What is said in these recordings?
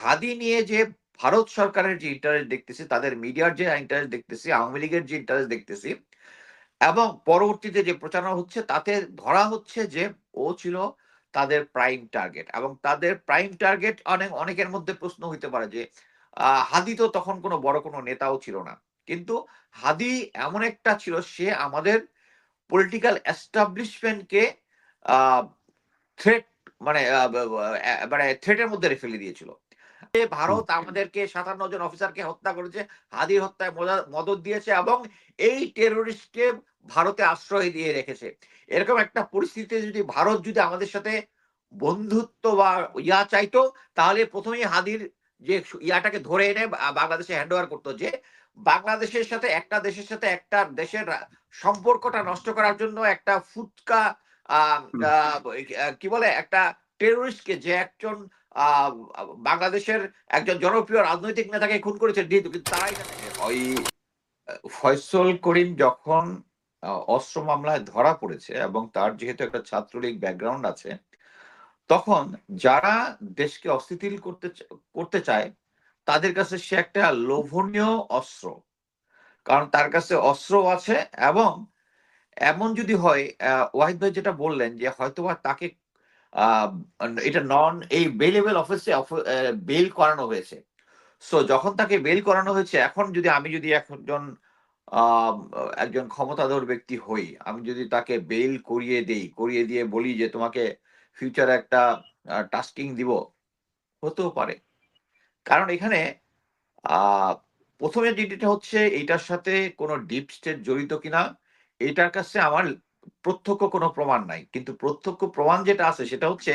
হাদি নিয়ে যে ভারত সরকারের যে ইন্টারেস্ট দেখতেছি, তাদের মিডিয়ার যে ইন্টারেস্ট দেখতেছি, আওয়ামী লীগের যে ইন্টারেস্ট দেখতেছি এবং পরবর্তীতে যে প্রচারণা হচ্ছে তাতে ধরা হচ্ছে যে ও ছিল তাদের প্রাইম টার্গেট এবং তাদের প্রাইম টার্গেট অনেকের মধ্যে প্রশ্ন হইতে পারে যে হাদি তো তখন কোনো বড় কোনো নেতাও ছিল না। কিন্তু হাদি এমন একটা ছিল, সে আমাদের পলিটিক্যাল এস্টাবলিশমেন্টকে আ থ্রেট মানে আ ব ব অ্যা মানে থ্রেট এর মধ্যে ফেলে দিয়েছিল। হুম, ভারত আমাদেরকে ৫৭ জন অফিসারকে হত্যা করেছে, হাদির হত্যায় মদদ দিয়েছে এবং এই টেররিস্টকে ভারতে আশ্রয় দিয়ে রেখেছে। এরকম একটা পরিস্থিতিতে যদি ভারত যদি আমাদের সাথে বন্ধুত্ব বা চাইতো, তাহলে ১ম এই হাদির যে ইয়াটাকে ধরে এনে বাংলাদেশে হ্যান্ড ওভার করত, যে বাংলাদেশের সাথে একটা দেশের সাথে একটা দেশের সম্পর্কটা নষ্ট করার জন্য একটা ফুটকা আ হুম। আ কি বলে একটা টেররিস্টকে, যে একজন আ বাংলাদেশের একজন জনপ্রিয় রাজনৈতিক নেতাকে খুন করেছে কিন্তু তারাই জানে। ওই ফয়সাল করিম যখন অস্ত্র মামলায় ধরা পড়েছে এবং তার যেহেতু একটা ছাত্রলীগ ব্যাকগ্রাউন্ড আছে, তখন যারা দেশকে অস্থিতিশীল করতে চায়, তাদের কাছে সে একটা লোভনীয় অস্ত্র। কারণ তার কাছে অস্ত্রও আছে এবং এমন যদি হয়, ওয়াহিদ ভাই যেটা বললেন যে হয়তোবা তাকে আ এটা এই বেইলেবল অফিসে বেইল করানো হয়েছে। সো যখন তাকে বেইল করানো হয়েছে, এখন যদি আমি যদি একজন একজন ক্ষমতাধর ব্যক্তি হই, আমি যদি তাকে বেইল করিয়ে দিয়ে বলি যে তোমাকে ফিউচারে একটা টাস্কিং দিব, হতেও পারে। কারণ এখানে আ ১ম এ যেটা হচ্ছে এইটার সাথে কোন ডিপ স্টেট জড়িত কিনা, এটার কাছে আমার প্রত্যক্ষ কোনো প্রমাণ নাই। কিন্তু প্রত্যক্ষ প্রমাণ যেটা আছে সেটা হচ্ছে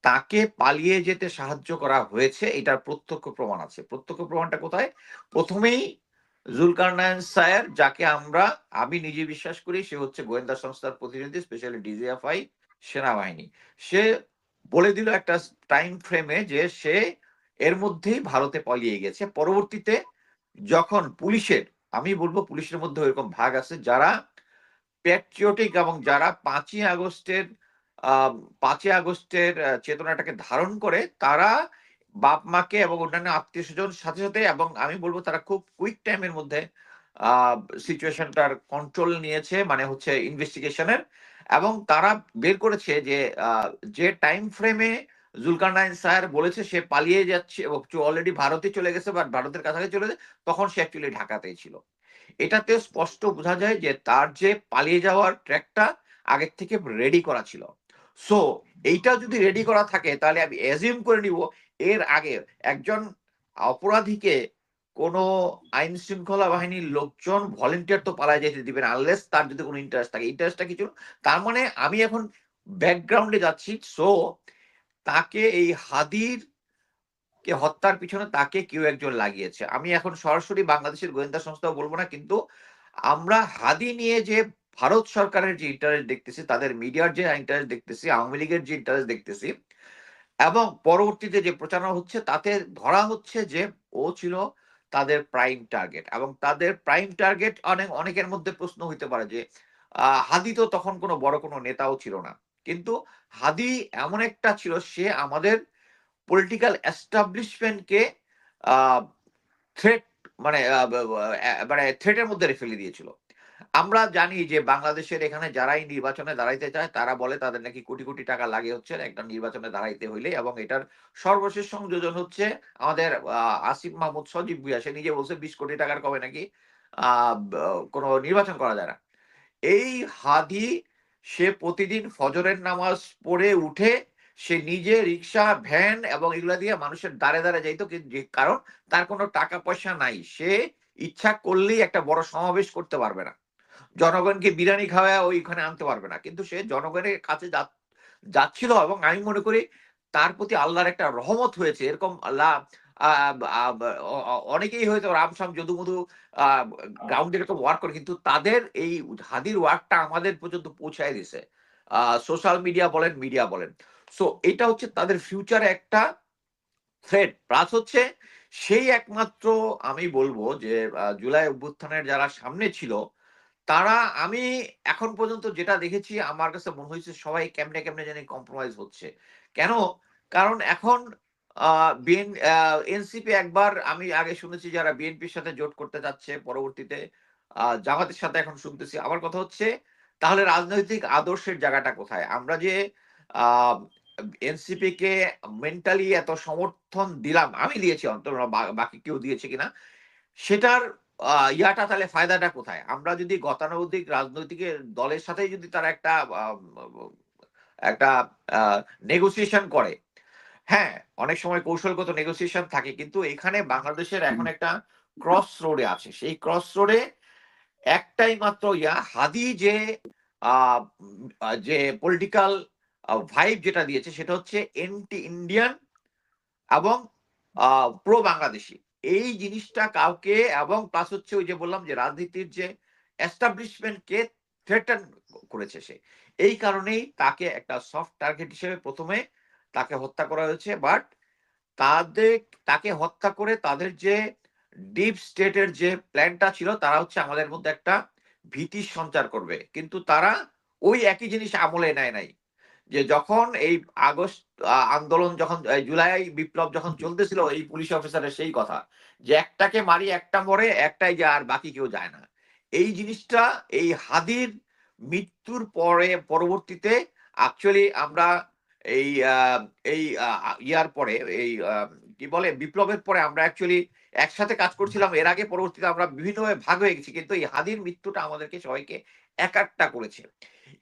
তাকে পালিয়ে যেতে সাহায্য করা হয়েছে, এটার প্রত্যক্ষ প্রমাণ আছে। প্রত্যক্ষ প্রমাণটা কোথায়? ১ম এই জুলকারনাইন স্যার, যাকে আমি নিজে বিশ্বাস করি সে হচ্ছে গোয়েন্দা সংস্থার প্রতিনিধি, স্পেশালি ডিজিএফআই, সেনাবাহিনী। সে বলে দিল একটা টাইম ফ্রেমে যে সে এর মধ্যেই ভারতে পালিয়ে গেছে। পরবর্তীতে যখন আমি বলব পুলিশের মধ্যেও এরকম ভাগ আছে যারা প্যাট্রিয়টিক এবং যারা ৫ ই আগস্টের চেতনাটাকে ধারণ করে, তারা বাপ-মাকে এবং অন্যান্য আত্মীয়স্বজন সাথে এবং আমি বলব তারা খুব কুইক টাইম এর মধ্যে আ সিচুয়েশনটার কন্ট্রোল নিয়েছে, মানে হচ্ছে ইনভেস্টিগেশন এর, এবং তারা বের করেছে যে আ যে টাইম ফ্রেমে জুলকারনাইন স্যার বলেছে সে পালিয়ে যাচ্ছে এবং অলরেডি ভারতে চলে গেছে বা ভারতের কাছাকাছি চলে যায়, তখন সে অ্যাকচুয়ালি ঢাকাতেই ছিল। এটাতে স্পষ্ট বোঝা যায় যে তার যে পালিয়ে যাওয়ার ট্র্যাকটা আগের থেকে রেডি করা ছিল। সো এইটা যদি রেডি করা থাকে তাহলে আমি অ্যাজিউম করে নিব এর আগে একজন অপরাধীকে কোন আইন শৃঙ্খলা বাহিনীর লোকজন ভলান্টিয়ার তো পালায় যেতে দিবে না, আনলেস তার যদি কোন ইন্টারেস্ট থাকে। ইন্টারেস্টটা কি ছিল? তার মানে আমি এখন ব্যাকগ্রাউন্ডে যাচ্ছি। সো তাকে এই হাদির হত্যার পিছনে তাকে কেউ একজন লাগিয়েছে। আমি এখন সরাসরি বাংলাদেশের গোয়েন্দা সংস্থাও বলব না। কিন্তু আমরা হাদি নিয়ে যে ভারত সরকারের যে ইন্টারেস্ট দেখতেছি, তাদের মিডিয়ার যে ইন্টারেস্ট দেখতেছি, আওয়ামী লীগের যে ইন্টারেস্ট দেখতেছি এবং পরবর্তীতে যে প্রচারণা হচ্ছে তাতে ধরা হচ্ছে যে ও ছিল তাদের প্রাইম টার্গেট এবং তাদের প্রাইম টার্গেট অনেকের মধ্যে প্রশ্ন হইতে পারে যে হাদি তো তখন কোনো বড় কোনো নেতাও ছিল না। কিন্তু হাদি এমন একটা ছিল, সে আমাদের পলিটিক্যাল এস্টাবলিশমেন্টকে আ থ্রেট মানে আ ব ব মানে থ্রেট এর মধ্যে ফেলে দিয়েছিল। আমরা জানি যে বাংলাদেশের এখানে যারাই নির্বাচনে দাঁড়াইতে চায় তারা বলে তাদের নাকি কোটি, কোটি টাকা লাগে হচ্ছে একটা নির্বাচনে দাঁড়াইতে হইলে, এবং এটার সর্বশেষ সংযোজন হচ্ছে আমাদের আসিফ মাহমুদ সজীব ভুঁইয়া, সে নিজে বলছে ২০ কোটি টাকার কমে নাকি আ ব কোন নির্বাচন করা যায় না। এই হাদি, সে প্রতিদিন ফজরের নামাজ পড়ে উঠে সে নিজে রিক্সা, ভ্যান এবং এগুলা দিয়ে মানুষের দ্বারে যাইত। কারণ তার কোন টাকা পয়সা নাই। সে ইচ্ছা করলেই একটা বড় সমাবেশ করতে পারবে না। জনগণকে বিরিয়ানি খাওয়ায়া ওইখানে আনতে পারবে না। কিন্তু সে জনগণের কাছে যাচ্ছিল এবং আমি মনে করি তার প্রতি আল্লাহর একটা রহমত হয়েছে। এরকম আল্লাহ আ আ অ অ অনেকেই হয়তো রামসাম যদু-মধু আ গ্রাউন্ডে এরকম ওয়ার্ক করে। কিন্তু তাদের এই হাদির ওয়ার্কটা আমাদের পর্যন্ত পৌঁছায় দিছে। সোশ্যাল মিডিয়া বলেন, মিডিয়া বলেন। সো এটা হচ্ছে তাদের ফিউচারে একটা থ্রেট। প্লাস হচ্ছে সেই একমাত্র, আমি বলব যে জুলাই অভ্যুত্থানের যারা সামনে ছিল, তারা, আমি এখন পর্যন্ত যেটা দেখেছি আমার কাছে মনে হয়েছে সবাই কেমনে জানি কম্প্রোমাইজ হচ্ছে। কেন? কারণ এখন এনসিপি একবার আমি আগে শুনেছি যারা বিএনপির সাথে জোট করতে যাচ্ছে, পরবর্তীতে জামাতের সাথে এখন শুনতেছি। আমার কথা হচ্ছে তাহলে রাজনৈতিক আদর্শের জায়গাটা কোথায়? আমরা যে এনসিপি কে মেন্টালি এত সমর্থন দিলাম, আমি দিয়েছি অন্তত, বাকি কেউ দিয়েছে কিনা সেটার ইয়াটা তাহলে ফায়দাটা কোথায়? আমরা যদি গতানুগতিক রাজনৈতিক দলের সাথেই যদি তারা একটা নেগোসিয়েশন করে, হ্যাঁ, অনেক সময় কৌশলগত নেগোসিয়েশন থাকে, কিন্তু এখানে বাংলাদেশের এখন একটা ক্রস রোডে আছে। সেই ক্রস রোডে একটাই মাত্র হাদি যে যে পলিটিক্যাল ভাইব যেটা দিয়েছে সেটা হচ্ছে এন্টি ইন্ডিয়ান এবং প্রো বাংলাদেশী। এই জিনিসটা কাউকে, এবং প্লাস হচ্ছে ওই যে বললাম যে রাজনীতির যে এস্টাবলিশমেন্ট কে থ্রেটেন করেছে সে। এই কারণেই তাকে একটা সফট টার্গেট হিসেবে প্রথমে তাকে হত্যা করা হয়েছে। বাট তাদের তাকে হত্যা করে তাদের যে ডিপ স্টেটের যে প্ল্যানটা ছিল, তারা হচ্ছে আমাদের মধ্যে একটা ভীতি সঞ্চার করবে, কিন্তু তারা ওই একই জিনিস আমলে নেয় নাই। যে যখন এই আগস্ট আন্দোলন, যখন জুলাই বিপ্লব যখন চলতেছিল, এই পুলিশ অফিসারের সেই কথা যে একটাকে মারি একটা মরে, একটাই যায় আর বাকি কেউ যায় না। এই জিনিসটা এই হাদির মৃত্যুর পরে পরবর্তীতে অ্যাকচুয়ালি আমরা এই এই ইয়ার পরে এই কি বলে বিপ্লবের পরে আমরা অ্যাকচুয়ালি একসাথে কাজ করছিলাম। এর আগে পরবর্তীতে আমরা বিভিন্নভাবে ভাগ হয়ে গেছি, কিন্তু এই হাদির মৃত্যুটা আমাদেরকে সবাইকে একাট্টা করেছে।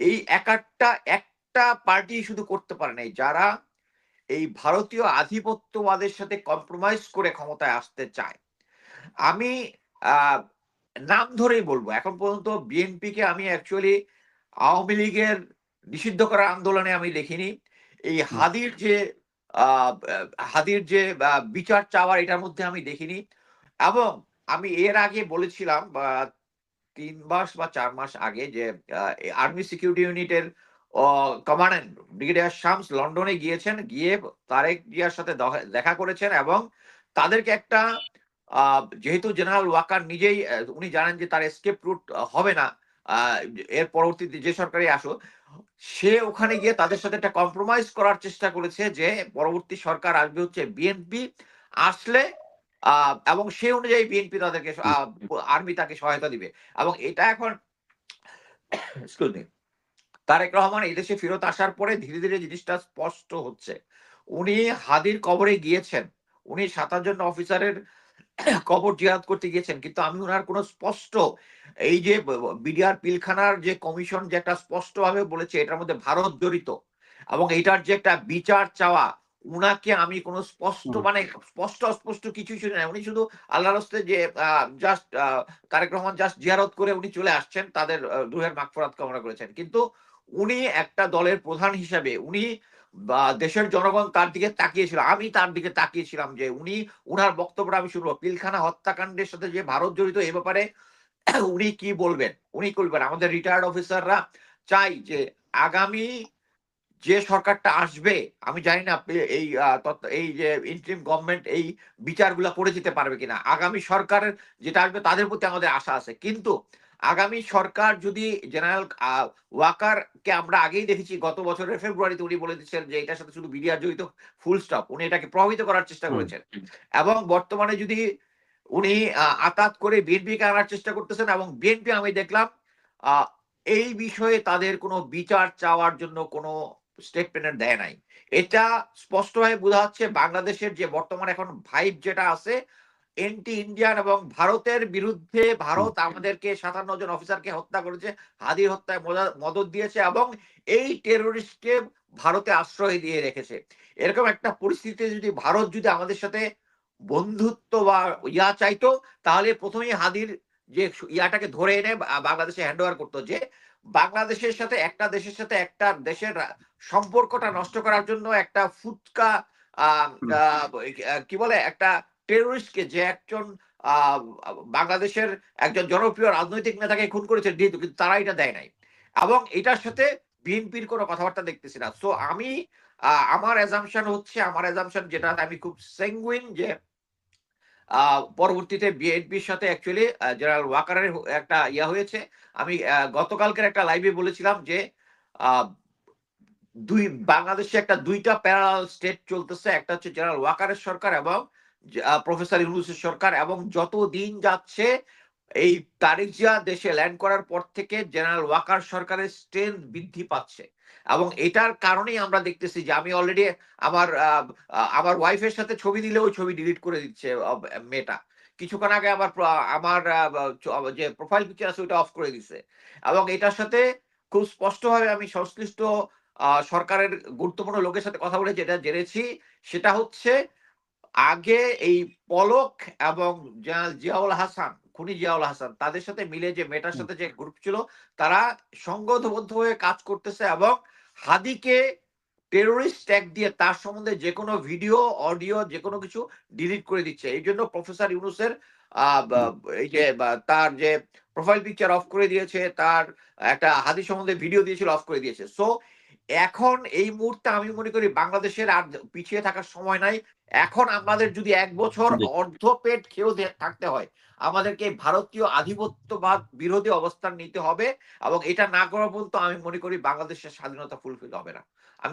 এই একাট্টা একটা পার্টি শুধু করতে পারে নাই, যারা এই ভারতীয় আধিপত্যবাদের সাথে কম্প্রোমাইজ করে ক্ষমতায় আসতে চায়। আমি আহ, নাম ধরেই বলবো, এখন পর্যন্ত বিএনপি কে আমি অ্যাকচুয়ালি আওয়ামী লীগের নিষিদ্ধ করার আন্দোলনে আমি দেখিনি। এই আহ, হাদির যে বিচার চাওয়ার, এটার মধ্যে আমি দেখিনি। এবং আমি এর আগে বলেছিলাম ৩ মাস বা ৪ মাস আগে যে আর্মি সিকিউরিটি ইউনিটের কমান্ড্যান্ট ব্রিগেডিয়ার শামস লন্ডনে গিয়েছেন, গিয়ে তারেক জিয়ার সাথে দেখা করেছেন, এবং তাদেরকে একটা যেহেতু জেনারেল ওয়াকার নিজেই উনি জানেন যে তার এসকেপ রুট হবে না আহ, এর পরবর্তীতে যে সরকারি আসুক, সে ওখানে গিয়ে তাদের সাথে একটা কম্প্রোমাইজ করার চেষ্টা করেছে যে পরবর্তী সরকার আসবে হচ্ছে বিএনপি আসলে, এবং সেই অনুযায়ী বিএনপি তাদেরকে আর্মি তাকে সহায়তা দিবে। এবং এটা এখন এক্সকিউজ মি, তারেক রহমান এই দেশে ফেরত আসার পরে ধীরে ধীরে জিনিসটা স্পষ্ট হচ্ছে। উনি হাদির কবরে গিয়েছেন, উনি 27 জন অফিসারের কবর জিয়ারত করতে গিয়েছেন, কিন্তু আমি ওনার কোনো স্পষ্ট এই যে বিডিআর পিলখানার যে কমিশন যে একটা স্পষ্ট ভাবে বলেছে এটার মধ্যে ভারত জড়িত, এবং এটার যে একটা বিচার চাওয়া, উনাকে আমি কোনো স্পষ্ট মানে স্পষ্ট অস্পষ্ট কিছুই শুনি না। উনি শুধু আল্লাহর হস্তে যে জাস্ট তারেক রহমান জাস্ট জিয়ারত করে উনি চলে আসছেন, তাদের রুহের মাগফিরাত কামনা করেছেন, কিন্তু উনি একটা দলের প্রধান হিসাবে উনি বা দেশের জনগণ তার দিকে তাকিয়েছিল, আমি তার দিকে তাকিয়েছিলাম যে উনি, উনার বক্তব্যটা আমি শুনবো, পিলখানা হত্যাকাণ্ডের সাথে যে ভারত জড়িত এ ব্যাপারে উনি কি বলবেন, উনি করবেন। আমাদের রিটায়ার্ড অফিসাররা চাই যে আগামী যে সরকারটা আসবে, আমি জানি না এই এই যে ইন্টারিম গভর্নমেন্ট এই বিচারগুলা করে যেতে পারবে কিনা। আগামী সরকারের যেটা আসবে তাদের প্রতি আমাদের আশা আছে, কিন্তু আগামী সরকার যদি জেনারেল ওয়াকার কে আমরা আগেই দেখেছি, গত বছরের ফেব্রুয়ারিতে উনি বলে দিচ্ছেন যে এটার সাথে শুধু বিডিআর জড়িত, ফুল স্টপ। উনি এটাকে প্রভাবিত করার চেষ্টা করেছেন, এবং বর্তমানে যদি উনি আতাত করে বিএনপি কে আনার চেষ্টা করতেছেন, এবং বিএনপি আমি দেখলাম আহ, এই বিষয়ে তাদের কোনো বিচার চাওয়ার জন্য কোনো স্টেটমেন্ট দেয় নাই। এটা স্পষ্টভাবে বোঝা যাচ্ছে বাংলাদেশের যে বর্তমানে এখন ভাইব যেটা আছে এন্টি ইন্ডিয়ান, এবং ভারতের বিরুদ্ধে, ভারত আমাদেরকে 57 জন অফিসারকে হত্যা করেছে, হাদির হত্যায় মদত দিয়েছে, এবং এই টেরোরিস্টকে ভারতে আশ্রয় দিয়ে রেখেছে। এরকম একটা পরিস্থিতিতে যদি ভারত যদি আমাদের সাথে বন্ধুত্ব বা চাইতো, তাহলে প্রথমেই হাদির যে ইয়াটাকে ধরে এনে বাংলাদেশে হ্যান্ড ওভার করতো। যে বাংলাদেশের সাথে একটা দেশের সাথে একটা দেশের সম্পর্কটা নষ্ট করার জন্য একটা ফুটকা কি বলে একটা টেরোরিস্টকে, যে একজন আহ, বাংলাদেশের একজন জনপ্রিয় রাজনৈতিক নেতাকে খুন করেছে, কিন্তু তারা এটা দেয় নাই, এবং এটার সাথে বিএনপির কোনো কথাবার্তা দেখতেছি না। সো আমি আমার অ্যাজাম্পশন হচ্ছে, আমার অ্যাজাম্পশন যেটা আমি খুব সেঙ্গুইন, যে পরবর্তীতে বিএনপির সাথে অ্যাকচুয়ালি জেনারেল ওয়াকারের একটা ইয়া হয়েছে। আমি গতকালকের একটা লাইভে বলেছিলাম যে দুই বাংলাদেশে একটা দুইটা প্যারালাল স্টেট চলতেছে, একটা হচ্ছে জেনারেল ওয়াকারের সরকার এবং প্রফেসর ইউনূসের সরকার, এবং যত দিন যাচ্ছে এই তারিক জিয়া দেশে ল্যান্ড করার পর থেকে জেনারেল ওয়াকার সরকারের স্ট্রেংথ বৃদ্ধি পাচ্ছে। এবং এটার কারণেই আমরা দেখতেছি যে আমি অলরেডি আমার আমার ওয়াইফের সাথে ছবি দিলে ওই ছবি ডিলিট করে দিচ্ছে মেয়েটা। কিছুক্ষণ আগে আমার যে প্রোফাইল পিকচার আছে ওইটা অফ করে দিছে। এবং এটার সাথে খুব স্পষ্টভাবে আমি সংশ্লিষ্ট সরকারের গুরুত্বপূর্ণ লোকের সাথে কথা বলে যেটা জেনেছি, সেটা হচ্ছে আগে এই পলক এবং জিয়াউল হাসান, খুনি জিয়াউল হাসান তাদের সাথে মিলে যে মেটার হুম, সাথে যে গ্রুপ ছিল, তারা সংঘবদ্ধ হয়ে কাজ করতেছে এবং হাদিকে টেরোরিস্ট ট্যাগ দিয়ে তার সম্বন্ধে যেকোনো ভিডিও, অডিও যেকোনো কিছু ডিলিট করে দিচ্ছে। এই জন্য প্রফেসর ইউনুসের হুম, এই যে তার যে প্রোফাইল পিকচার অফ করে দিয়েছে, তার একটা হাদি সম্বন্ধে ভিডিও দিয়েছিল অফ করে দিয়েছে। সো এখন এই মুহূর্তে আমি মনে করি বাংলাদেশের আর পিছিয়ে থাকার সময় নাই। এখন আমাদের যদি ১ বছর জি। অর্ধ পেট খেয়েও থাকতে হয়, আমাদেরকে ভারতীয় আধিপত্যবাদ বিরোধী অবস্থান নিতে হবে এবং এটা না করা পর্যন্ত আমি মনে করি বাংলাদেশের স্বাধীনতা ফুলফিল হবে না। আমি